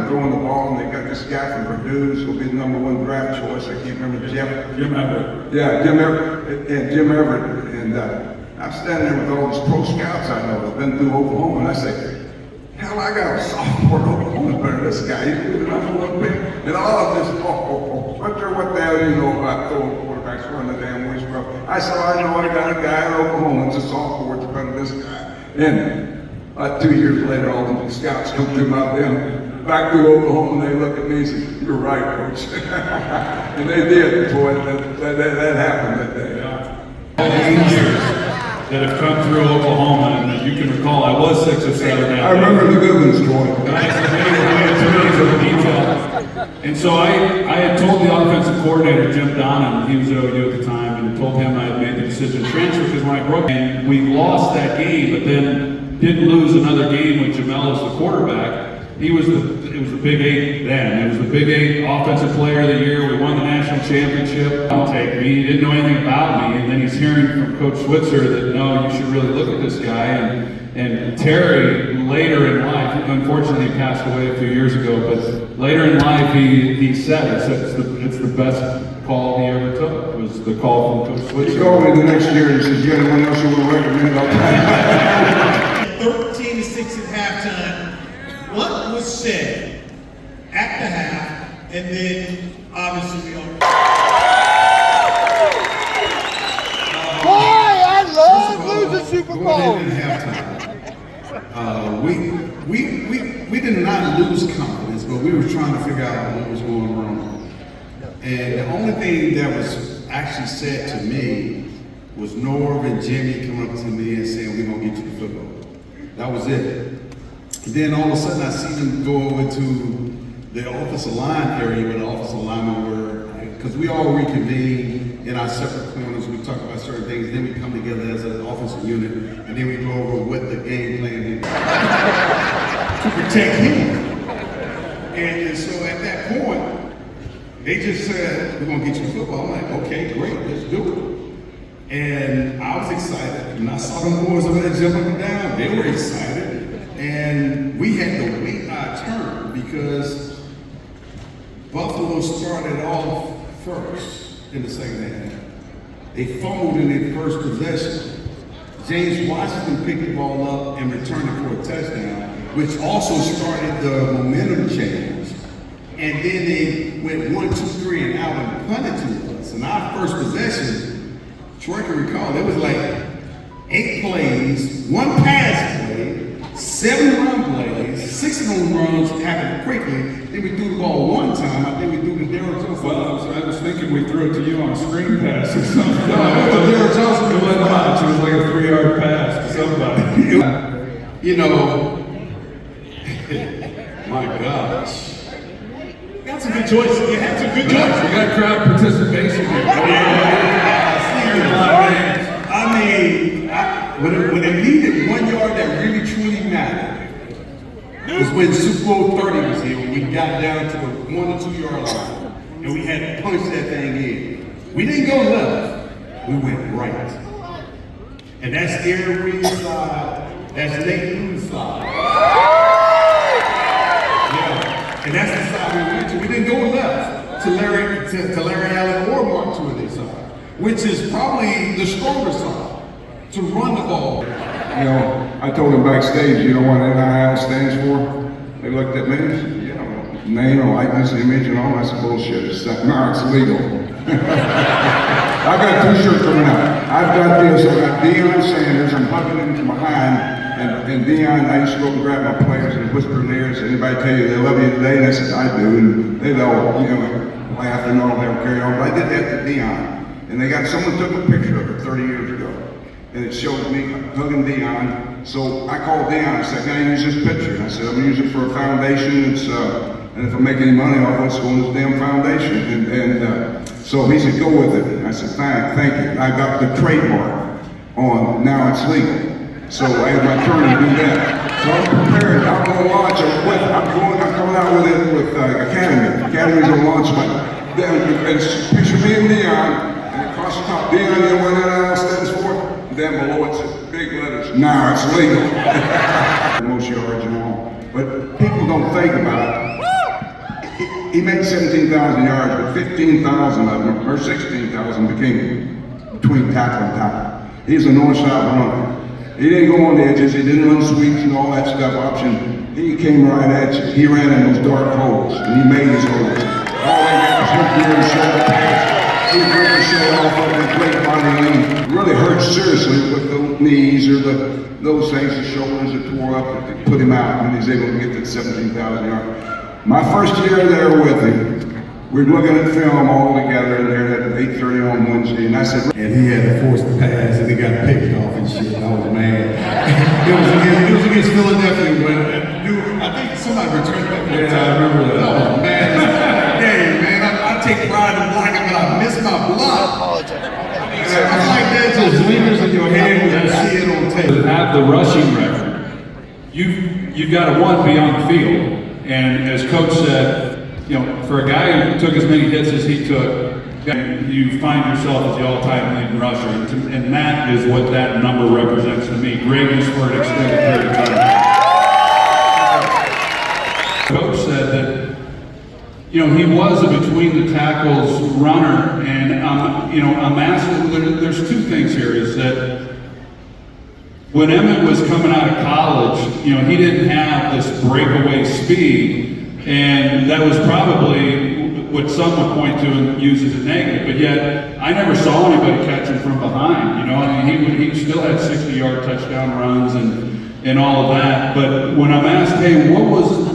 throwing the ball, and they got this guy from Purdue, who's going to be the #1 draft choice. I can't remember Jim Everett. Yeah, Jim Everett, and Jim Everett. And I'm standing there with all these pro scouts I know that've been through Oklahoma, and I say, hell, I got a sophomore at Oklahoma better than this guy. He's the #1 pick. And all of this, Hunter, what the hell do you know about throwing quarterbacks running the damn waist, bro? I said, I know I got a guy in Oklahoma that's a sophomore that's better than this guy. And 2 years later, all the scouts come through my them back to Oklahoma, and they look at me and say, you're right, coach. And they did, boy, that happened that day. All these years that have come through Oklahoma, and you can recall, I was 6 or 7 that I remember the good ones, Troy. And so I had told the offensive coordinator, Jim Donnan, he was at OU at the time, and told him I had made the decision to transfer because when I broke, and we lost that game, but then didn't lose another game with Jamel as the quarterback. It was the Big 8 then. It was the Big 8 Offensive Player of the Year. We won the national championship. Don't take me. He didn't know anything about me. And then he's hearing from Coach Switzer that, no, you should really look at this guy. And Terry, later in life, unfortunately he passed away a few years ago, but later in life he said it's the best call he ever took. It was the call from Coach Switzer. He called me the next year and says, you got anyone else you want to recommend? I'll 13-6 at halftime. What was said at the half, and then obviously we all. Boy, I love losing Super Bowl. Going into halftime, we did not lose confidence, but we were trying to figure out what was going wrong. And the only thing that was actually said to me was Norv and Jimmy coming up to me and saying, we're going to get you the football. That was it. Then all of a sudden I see them go over to the offensive line area where the offensive linemen were, because we all reconvene in our separate corners, we talk about certain things, then we come together as an offensive unit, and then we go over what the game plan is to protect him. And so at that point, they just said, we're gonna get you the football. I'm like, okay, great, let's do it. And I was excited, and I saw them boys over there jumping down, they were excited. And we had to wait our turn because Buffalo started off first in the second half. They fumbled in their first possession. James Washington picked the ball up and returned it for a touchdown, which also started the momentum change. And then they went 1, 2, 3 and out and punted to us. And our first possession, Troy can recall, it was like 8 plays, 1 pass play, 7 run plays, 6 of those runs happened quickly. Then we threw the ball 1 time. I think we threw to Darryl Johnson. Well, I was thinking we threw it to you on a screen pass or something. No, Darryl Johnson It wasn't much. It was like a 3-yard pass to somebody. You know, my gosh. Got some good choices. You had some good choices. We got crowd participation here. I mean, when it needed 1 yard that really truly mattered was when Super Bowl 30 was here, when we got down to the 1 or 2 yard line, and we had to punch that thing in. We didn't go left, we went right. And that's Aaron Reed's side, that's Nate New's side. Yeah, and that's the side we went to. We didn't go left to Larry Allen or Mark Chuy side, which is probably the stronger side to run the ball. You know, I told him backstage, you know what NIL stands for? They looked at me and said, you know, name, likeness, image, and all. I said, bullshit. It's legal. I've got 2 shirts coming out. I've got this. I've got Deion Sanders. I'm hugging him from behind. And Deion, I used to go and grab my players and whisper in their ears. Anybody tell you they love you today? And I said, I do. And they'd all, you know, laugh and all, they'll carry on. But I did that to Deion. And they got, someone took a picture of it 30 years ago. And it shows me hugging Deion. So I called Deion and said, can I use this picture? And I said, I'm gonna use it for a foundation. And if I make any money off it, it's going to this damn foundation. So he said, go with it. And I said, fine, thank you. I got the trademark on, now it's legal. So I had my turn to do that. So I'm prepared. I'm going to launch it. I'm coming out with it with Academy. Academy's going to launch it's picture me and Deion, and across the top, Deion, you know what NIL stands for? Then below it says big letters, now it's legal. Most yards and all. But people don't think about it. he made 17,000 yards, but 15,000 of them, or 16,000 became between tackle and tackle. He's a north-south runner. He didn't go on the edges, he didn't run sweeps and all that stuff option. He came right at you. He ran in those dark holes, and he made his holes. All they got was his gear and shoulder pads. He really showed off up and played body lane. Really hurt seriously with the knees or those things, the shoulders that tore up, that put him out, and he's able to get that 17,000 yards. My first year there with him, we're looking at film all together in there at 8:30 on Wednesday, and I said, And he had to force the pass, and he got picked off and shit. I was mad. it was against Philadelphia, but dude, I think somebody returned that. Yeah, I remember that. Oh man, hey man, I take pride in blocking, but I missed my block. Stuff like that just lingers in your head when you see it on tape. To have the rushing record, you've got to one, be on the field, and as Coach said, you know, for a guy who took as many hits as he took, you find yourself as the all-time leading rusher, and that is what that number represents to me. Greatness for an extended period of time. Coach said that, you know, he was a between the tackles runner, and I'm asking. There's two things here. Is that when Emmit was coming out of college, you know, he didn't have this breakaway speed. And that was probably what some would point to and use as a negative, but yet I never saw anybody catch him from behind. You know, I mean, he still had 60-yard touchdown runs and all of that. But when I'm asked, hey, what was